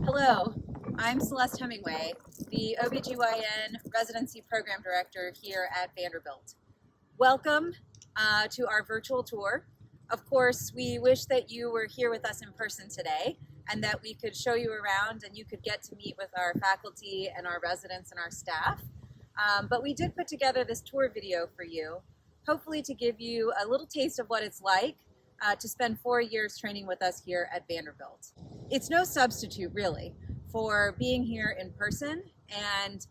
Hello, I'm Celeste Hemingway, the OBGYN Residency Program Director here at Vanderbilt. Welcome to our virtual tour. Of course, we wish that you were here with us in person today and that we could show you around and you could get to meet with our faculty and our residents and our staff. But we did put together this tour video for you, hopefully to give you a little taste of what it's like to spend 4 years training with us here at Vanderbilt. It's no substitute, really, for being here in person and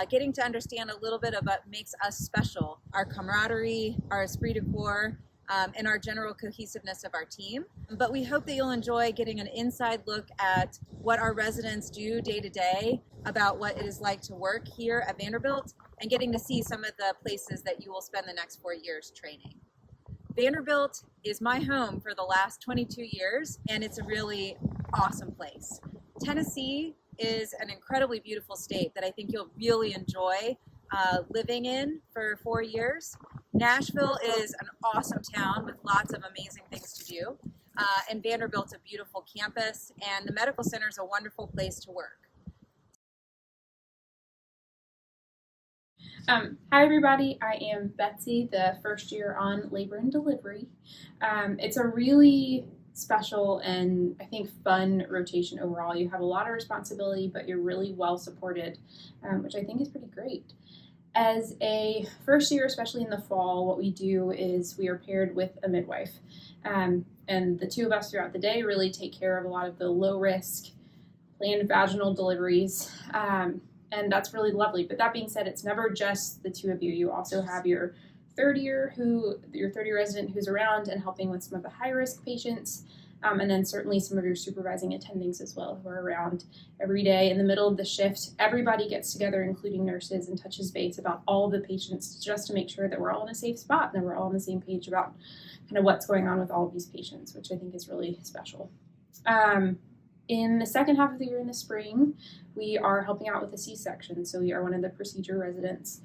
getting to understand a little bit of what makes us special, our camaraderie, our esprit de corps, and our general cohesiveness of our team. But we hope that you'll enjoy getting an inside look at what our residents do day to day, about what it is like to work here at Vanderbilt, and getting to see some of the places that you will spend the next 4 years training. Vanderbilt is my home for the last 22 years, and it's a really awesome place. Tennessee is an incredibly beautiful state that I think you'll really enjoy living in for 4 years. Nashville is an awesome town with lots of amazing things to do, and Vanderbilt's a beautiful campus, and the medical center is a wonderful place to work. Hi everybody, I am Betsy, the first year on labor and delivery. It's a really special and I think fun rotation overall. You have a lot of responsibility, but you're really well supported, which I think is pretty great. As a first year, especially in the fall, what we do is we are paired with a midwife. And the two of us throughout the day really take care of a lot of the low risk planned vaginal deliveries. And that's really lovely. But that being said, it's never just the two of you. You also have your third year resident who's around and helping with some of the high risk patients. And then certainly some of your supervising attendings as well who are around every day in the middle of the shift. Everybody gets together, including nurses, and touches base about all the patients just to make sure that we're all in a safe spot and that we're all on the same page about kind of what's going on with all of these patients, which I think is really special. In the second half of the year in the spring, we are helping out with a C-section, so we are one of the procedure residents.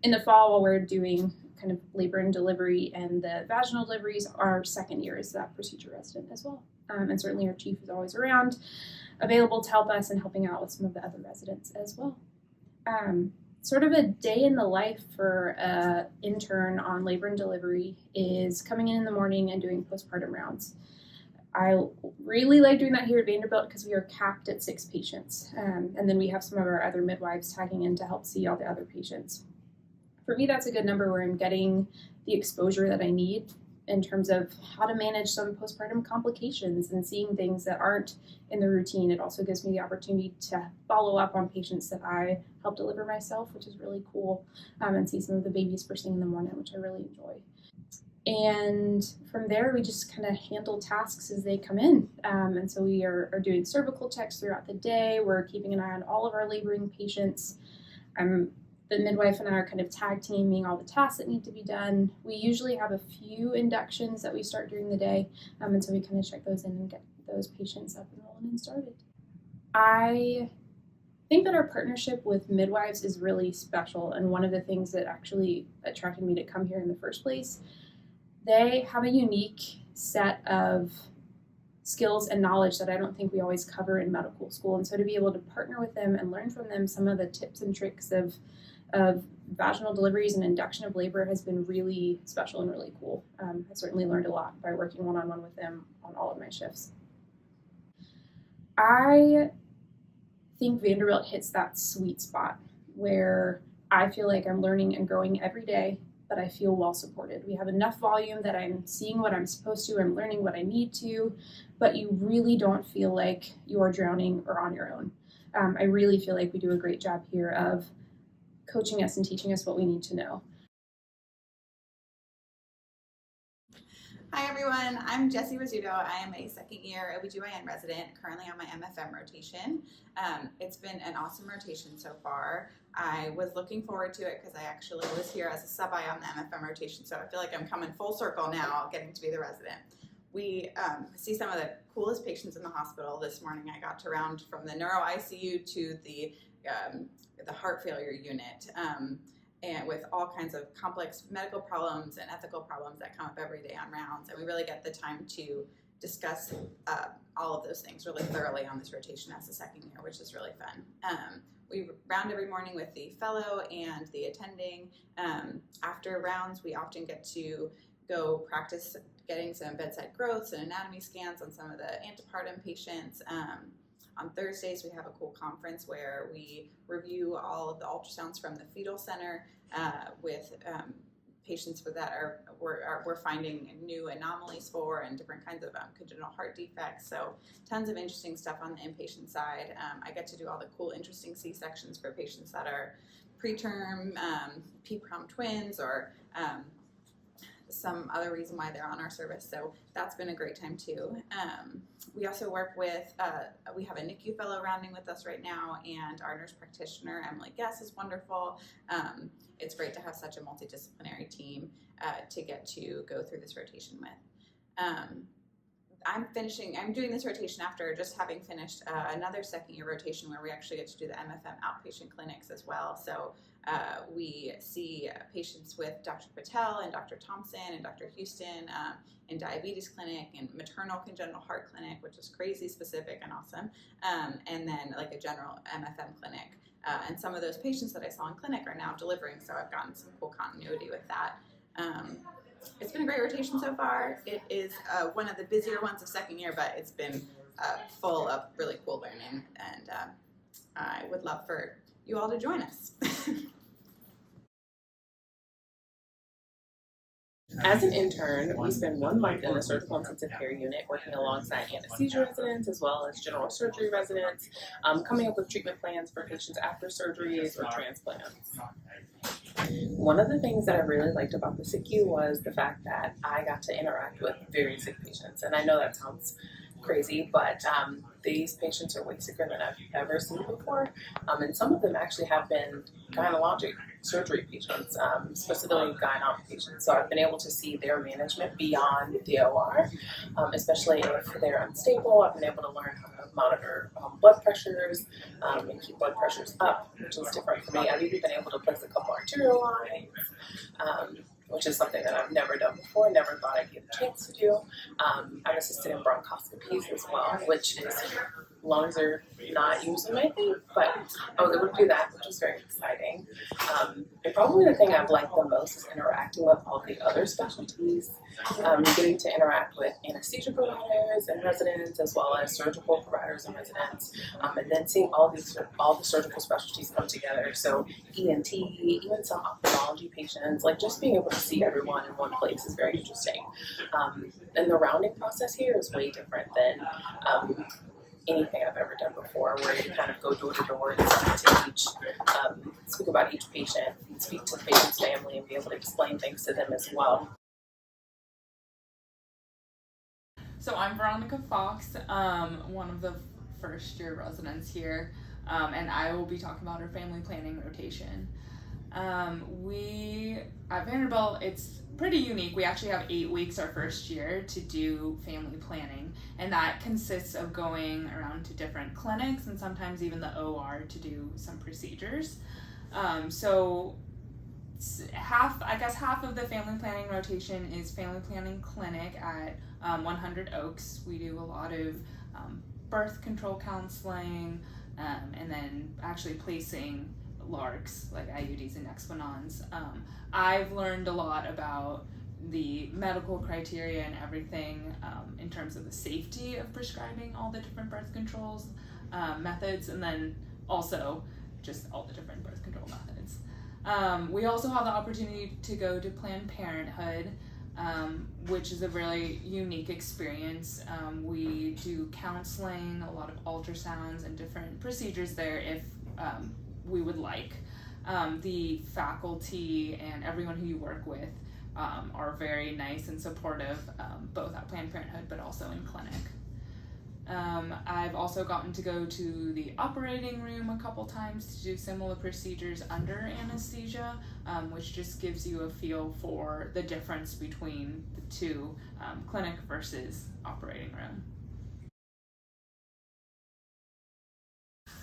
In the fall, while we're doing kind of labor and delivery and the vaginal deliveries, our second year is that procedure resident as well. And certainly our chief is always around, available to help us and helping out with some of the other residents as well. Sort of a day in the life for an intern on labor and delivery is coming in the morning and doing postpartum rounds. I really like doing that here at Vanderbilt because we are capped at 6 patients. And then we have some of our other midwives tagging in to help see all the other patients. For me, that's a good number where I'm getting the exposure that I need in terms of how to manage some postpartum complications and seeing things that aren't in the routine. It also gives me the opportunity to follow up on patients that I help deliver myself, which is really cool, and see some of the babies first thing in the morning, which I really enjoy. And from there, we just kind of handle tasks as they come in. And so we are doing cervical checks throughout the day. We're keeping an eye on all of our laboring patients. The midwife and I are kind of tag teaming all the tasks that need to be done. We usually have a few inductions that we start during the day. And so we kind of check those in and get those patients up and rolling and started. I think that our partnership with midwives is really special. And one of the things that actually attracted me to come here in the first place, they have a unique set of skills and knowledge that I don't think we always cover in medical school. And so to be able to partner with them and learn from them some of the tips and tricks of vaginal deliveries and induction of labor has been really special and really cool. I certainly learned a lot by working one-on-one with them on all of my shifts. I think Vanderbilt hits that sweet spot where I feel like I'm learning and growing every day, but I feel well supported. We have enough volume that I'm seeing what I'm supposed to, I'm learning what I need to, but you really don't feel like you're drowning or on your own. I really feel like we do a great job here of coaching us and teaching us what we need to know. Hi everyone, I'm Jessie Rizzuto. I am a second year OBGYN resident, currently on my MFM rotation. It's been an awesome rotation so far. I was looking forward to it because I actually was here as a sub-I on the MFM rotation, so I feel like I'm coming full circle now, getting to be the resident. We see some of the coolest patients in the hospital. This morning I got to round from the neuro ICU to the heart failure unit. And with all kinds of complex medical problems and ethical problems that come up every day on rounds. And we really get the time to discuss all of those things really thoroughly on this rotation as a second year, which is really fun. We round every morning with the fellow and the attending. After rounds, we often get to go practice getting some bedside growths and anatomy scans on some of the antepartum patients. On Thursdays, we have a cool conference where we review all of the ultrasounds from the fetal center with patients that we're finding new anomalies for and different kinds of congenital heart defects. So tons of interesting stuff on the inpatient side. I get to do all the cool, interesting C-sections for patients that are preterm, P-prom twins, or some other reason why they're on our service. So that's been a great time too. We also work with, we have a NICU fellow rounding with us right now, and our nurse practitioner, Emily Guess, is wonderful. It's great to have such a multidisciplinary team to get to go through this rotation with. I'm doing this rotation after just having finished another second year rotation where we actually get to do the MFM outpatient clinics as well. So we see patients with Dr. Patel and Dr. Thompson and Dr. Houston in diabetes clinic and maternal congenital heart clinic, which is crazy specific and awesome. And then like a general MFM clinic. And some of those patients that I saw in clinic are now delivering, so I've gotten some cool continuity with that. It's been a great rotation so far. It is one of the busier ones of second year, but it's been full of really cool learning, and I would love for you all to join us. As an intern, we spend 1 month in the surgical intensive care unit working alongside anesthesia residents as well as general surgery residents, coming up with treatment plans for patients after surgeries or transplants. One of the things that I really liked about the SICU was the fact that I got to interact with very sick patients. And I know that sounds crazy, but these patients are way sicker than I've ever seen before. And some of them actually have been gynecologic surgery patients, specifically gyne patients. So I've been able to see their management beyond the OR, especially if they're unstable. I've been able to learn how to monitor blood pressures and keep blood pressures up, which is different for me. I've even been able to place a couple arterial lines, which is something that I've never done before, never thought I'd get a chance to do. I've assisted in bronchoscopies as well, which is, lungs are not usually my thing, but I was able to do that, which was very exciting. And probably the thing I've liked the most is interacting with all the other specialties, getting to interact with anesthesia providers and residents, as well as surgical providers and residents, and then seeing all the surgical specialties come together. So ENT, even some ophthalmology patients, like just being able to see everyone in one place is very interesting. And the rounding process here is way different than anything I've ever done before, where you kind of go door to door and speak about each patient, speak to the patient's family, and be able to explain things to them as well. So I'm Veronica Fox, one of the first year residents here, and I will be talking about our family planning rotation. We at Vanderbilt, it's pretty unique. We actually have 8 weeks our first year to do family planning, and that consists of going around to different clinics and sometimes even the OR to do some procedures. So half of the family planning rotation is family planning clinic at 100 Oaks. We do a lot of birth control counseling, and then actually placing LARCs, like IUDs and Nexplanons. I've learned a lot about the medical criteria and everything in terms of the safety of prescribing all the different birth controls methods, and then also just all the different birth control methods. We also have the opportunity to go to Planned Parenthood, which is a really unique experience. We do counseling, a lot of ultrasounds and different procedures there if we would like. The faculty and everyone who you work with are very nice and supportive, both at Planned Parenthood but also in clinic. I've also gotten to go to the operating room a couple times to do similar procedures under anesthesia, which just gives you a feel for the difference between the two, clinic versus operating room.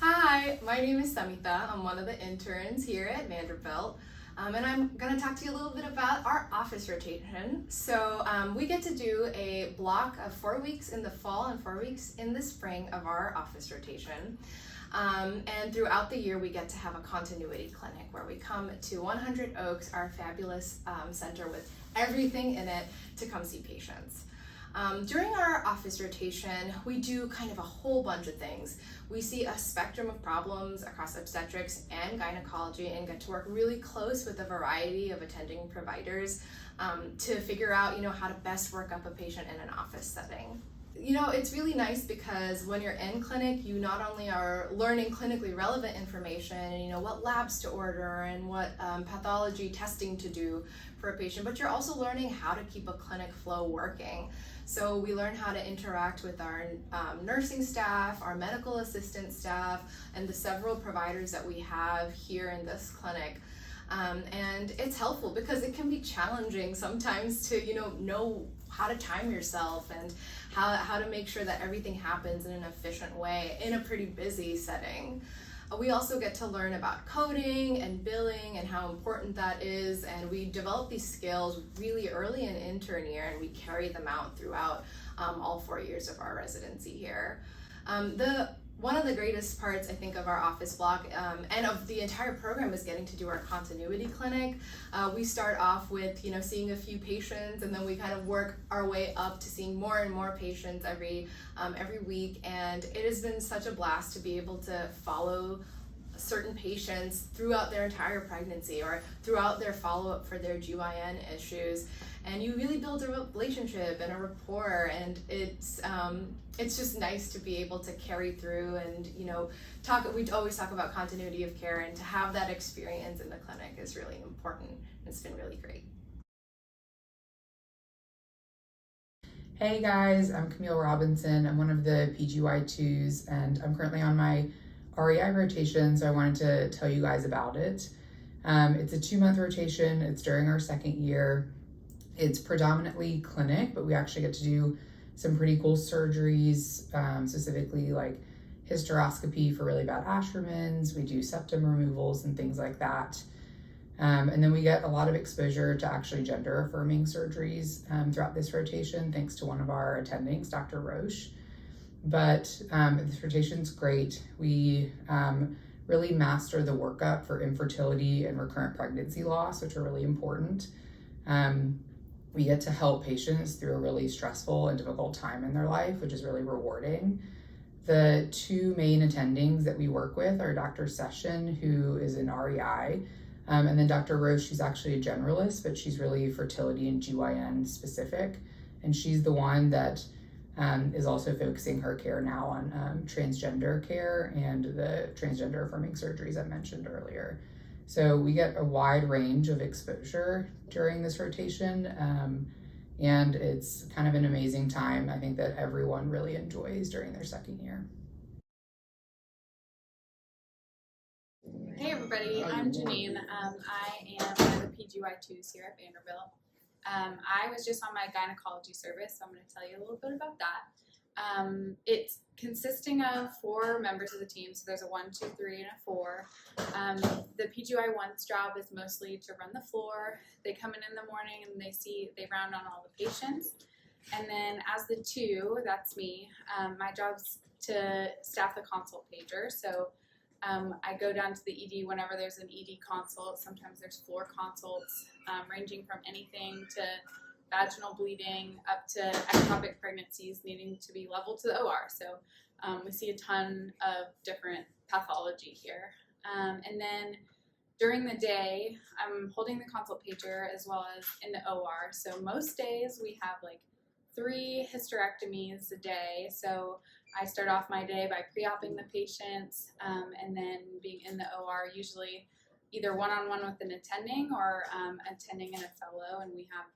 Hi, my name is Samita. I'm one of the interns here at Vanderbilt. And I'm going to talk to you a little bit about our office rotation. So we get to do a block of 4 weeks in the fall and 4 weeks in the spring of our office rotation. And throughout the year, we get to have a continuity clinic where we come to 100 Oaks, our fabulous center with everything in it, to come see patients. During our office rotation, we do kind of a whole bunch of things. We see a spectrum of problems across obstetrics and gynecology and get to work really close with a variety of attending providers to figure out, how to best work up a patient in an office setting. It's really nice because when you're in clinic, you not only are learning clinically relevant information and what labs to order and what pathology testing to do for a patient, but you're also learning how to keep a clinic flow working. So we learn how to interact with our nursing staff, our medical assistant staff, and the several providers that we have here in this clinic. And it's helpful because it can be challenging sometimes to know how to time yourself and how to make sure that everything happens in an efficient way in a pretty busy setting. We also get to learn about coding and billing and how important that is, and we develop these skills really early in intern year, and we carry them out throughout all 4 years of our residency here. One of the greatest parts, I think, of our office block and of the entire program is getting to do our continuity clinic. We start off with, seeing a few patients, and then we kind of work our way up to seeing more and more patients every week. And it has been such a blast to be able to follow certain patients throughout their entire pregnancy or throughout their follow-up for their GYN issues. And you really build a relationship and a rapport, and it's just nice to be able to carry through and we always talk about continuity of care, and to have that experience in the clinic is really important. It's been really great. Hey guys, I'm Camille Robinson. I'm one of the PGY2s, and I'm currently on my REI rotation, so I wanted to tell you guys about it. It's a 2-month rotation. It's during our 2nd year. It's predominantly clinic, but we actually get to do some pretty cool surgeries, specifically like hysteroscopy for really bad Ashermans. We do septum removals and things like that. And then we get a lot of exposure to actually gender affirming surgeries throughout this rotation, thanks to one of our attendings, Dr. Roche. But this rotation's great. We really master the workup for infertility and recurrent pregnancy loss, which are really important. We get to help patients through a really stressful and difficult time in their life, which is really rewarding. The 2 main attendings that we work with are Dr. Session, who is an REI, and then Dr. Roche, she's actually a generalist, but she's really fertility and GYN specific. And she's the one that is also focusing her care now on transgender care and the transgender affirming surgeries I mentioned earlier. So we get a wide range of exposure during this rotation, and it's kind of an amazing time, I think, that everyone really enjoys during their 2nd year. Hey everybody, I'm Janine. I am one of the PGY2s here at Vanderbilt. I was just on my gynecology service, so I'm going to tell you a little bit about that. It's consisting of 4 members of the team, so there's a 1, 2, 3, and a 4. The PGY1's job is mostly to run the floor. They come in the morning and they round on all the patients. And then as the 2, that's me, my job's to staff the consult pager. So I go down to the ED whenever there's an ED consult. Sometimes there's floor consults, ranging from anything to vaginal bleeding up to ectopic pregnancies needing to be leveled to the OR. So we see a ton of different pathology here. And then during the day, I'm holding the consult pager as well as in the OR. So most days we have like 3 hysterectomies a day. So I start off my day by pre-opping the patients and then being in the OR, usually either one-on-one with an attending or attending and a fellow. And we have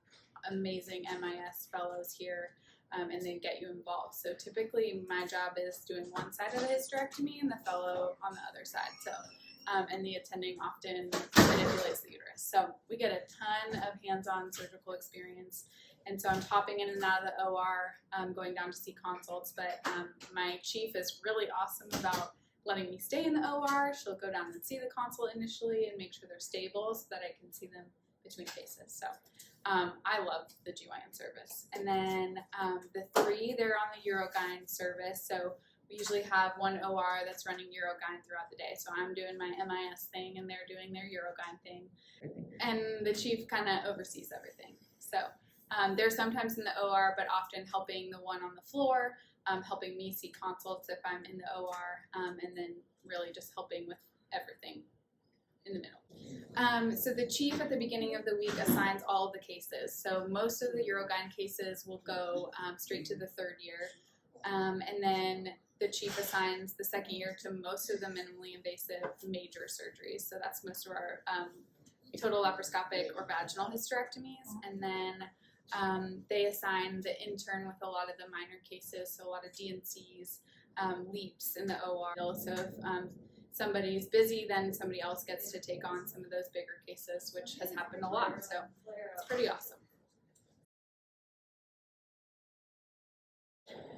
amazing MIS fellows here and they get you involved. So typically my job is doing one side of the hysterectomy and the fellow on the other side. So and the attending often manipulates the uterus. So we get a ton of hands-on surgical experience. And so I'm popping in and out of the OR, going down to see consults. But my chief is really awesome about letting me stay in the OR. She'll go down and see the consult initially and make sure they're stable so that I can see them between cases. So I love the GYN service. And then the 3, they're on the Urogyn service. So we usually have one OR that's running Urogyn throughout the day. So I'm doing my MIS thing and they're doing their Urogyn thing. And the chief kind of oversees everything. So they're sometimes in the OR, but often helping the one on the floor, helping me see consults if I'm in the OR, and then really just helping with everything in the middle. So the chief at the beginning of the week assigns all of the cases. So most of the Urogyn cases will go straight to the 3rd year. And then the chief assigns the 2nd year to most of the minimally invasive major surgeries. So that's most of our total laparoscopic or vaginal hysterectomies. And then they assign the intern with a lot of the minor cases, so a lot of DNCs, leaps in the OR. So if somebody's busy, then somebody else gets to take on some of those bigger cases, which has happened a lot. So it's pretty awesome.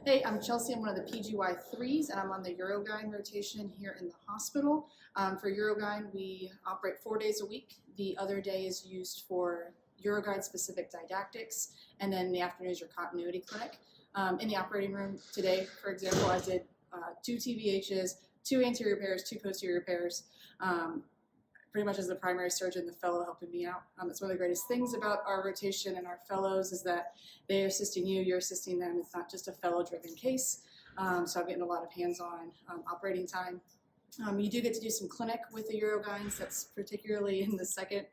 Hey, I'm Chelsea. I'm one of the PGY3s, and I'm on the Urogyn rotation here in the hospital. For Urogyn, we operate 4 days a week. The other day is used for Urogyn-specific didactics, and then in the afternoon is your continuity clinic. In the operating room today, for example, I did 2 TVHs, 2 anterior pairs, 2 posterior pairs. Pretty much as the primary surgeon, the fellow helping me out. It's one of the greatest things about our rotation and our fellows is that they're assisting you, you're assisting them. It's not just a fellow-driven case. So I'm getting a lot of hands-on operating time. You do get to do some clinic with the Urogyns. That's particularly in the 2nd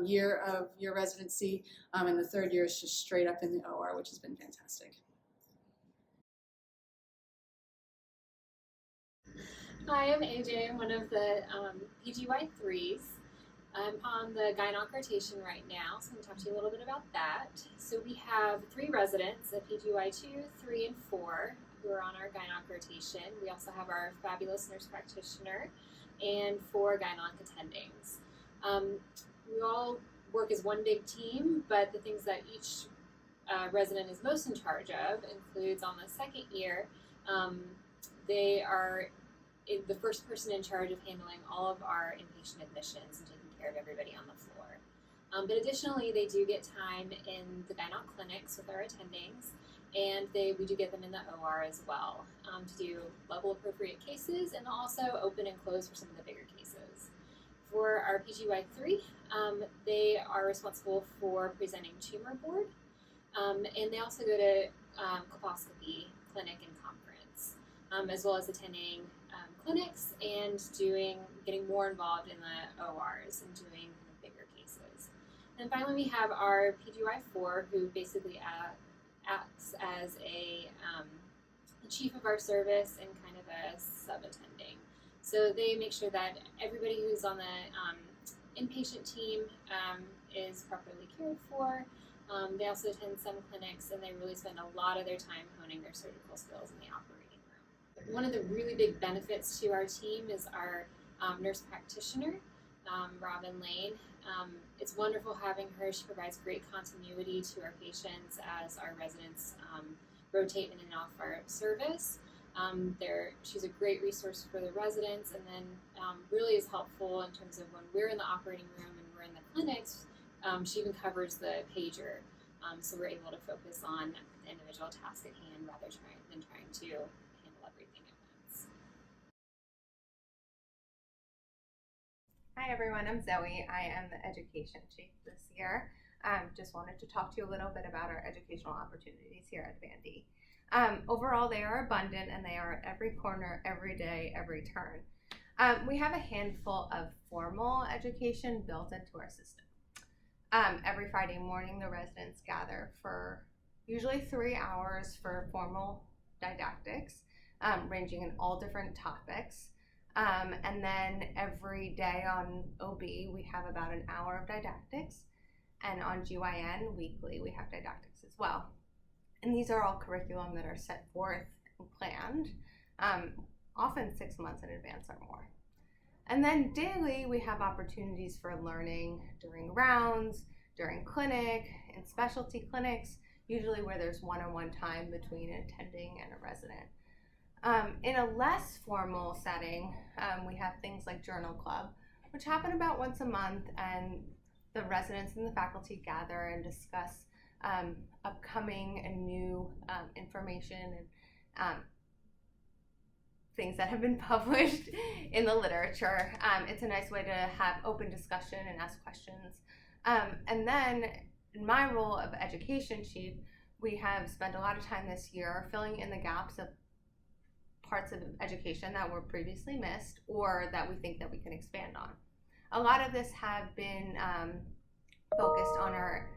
year of your residency, and the 3rd year is just straight up in the OR, which has been fantastic. Hi, I'm AJ. I'm one of the PGY3s. I'm on the Gynec rotation right now, so I'm going to talk to you a little bit about that. So we have 3 residents, a PGY2, 3, and 4, who are on our Gynec rotation. We also have our fabulous nurse practitioner and 4 Gynec attendings. We all work as one big team, but the things that each resident is most in charge of includes on the 2nd year, they are the first person in charge of handling all of our inpatient admissions and taking care of everybody on the floor. But additionally, they do get time in the Gynec clinics with our attendings, and we do get them in the OR as well to do level appropriate cases and also open and close for some of the bigger cases. For our PGY3, they are responsible for presenting tumor board, and they also go to colposcopy clinic and conference, as well as attending clinics and getting more involved in the ORs and doing bigger cases. And finally, we have our PGY4, who basically acts as the chief of our service and kind of a sub-attending. So they make sure that everybody who's on the inpatient team is properly cared for. They also attend some clinics, and they really spend a lot of their time honing their surgical skills in the operating room. One of the really big benefits to our team is our nurse practitioner, Robin Lane. It's wonderful having her. She provides great continuity to our patients as our residents rotate in and off our service. She's a great resource for the residents, and then really is helpful in terms of when we're in the operating room and we're in the clinics. She even covers the pager, so we're able to focus on the individual task at hand rather than trying to handle everything at once. Hi everyone, I'm Zoe. I am the education chief this year. Just wanted to talk to you a little bit about our educational opportunities here at Vandy. Overall, they are abundant and they are at every corner, every day, every turn. We have a handful of formal education built into our system. Every Friday morning, the residents gather for usually 3 hours for formal didactics, ranging in all different topics. And then every day on OB, we have about an hour of didactics. And on GYN, weekly, we have didactics as well. And these are all curriculum that are set forth and planned, often 6 months in advance or more. And then daily, we have opportunities for learning during rounds, during clinic, in specialty clinics, usually where there's one-on-one time between an attending and a resident. In a less formal setting, we have things like Journal Club, which happen about once a month, and the residents and the faculty gather and discuss upcoming and new information and things that have been published in the literature. It's a nice way to have open discussion and ask questions. And then in my role of education chief, we have spent a lot of time this year filling in the gaps of parts of education that were previously missed or that we think that we can expand on. A lot of this have been focused on our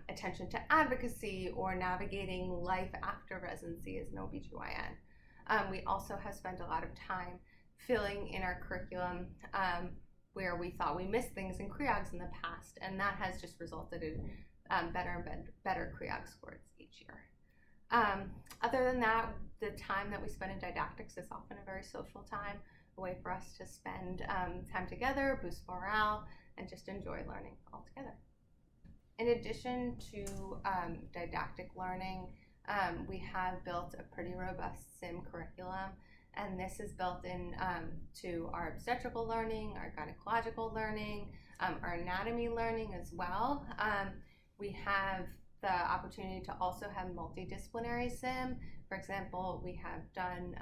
attention to advocacy or navigating life after residency as an OBGYN. We also have spent a lot of time filling in our curriculum where we thought we missed things in CREOGs in the past, and that has just resulted in better CREOG scores each year. Other than that, the time that we spend in didactics is often a very social time, a way for us to spend time together, boost morale, and just enjoy learning all together. In addition to didactic learning, we have built a pretty robust SIM curriculum, and this is built in to our obstetrical learning, our gynecological learning, our anatomy learning as well. We have the opportunity to also have multidisciplinary SIM. For example, we have done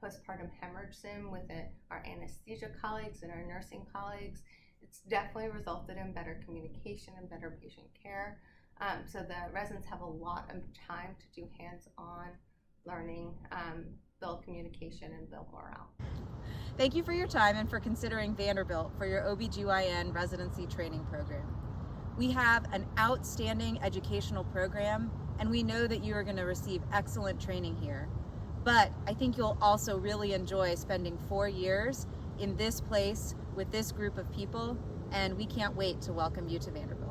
postpartum hemorrhage SIM with our anesthesia colleagues and our nursing colleagues. It's definitely resulted in better communication and better patient care. So the residents have a lot of time to do hands-on learning, build communication, and build morale. Thank you for your time and for considering Vanderbilt for your OBGYN residency training program. We have an outstanding educational program, and we know that you are going to receive excellent training here. But I think you'll also really enjoy spending 4 years in this place with this group of people, and we can't wait to welcome you to Vanderbilt.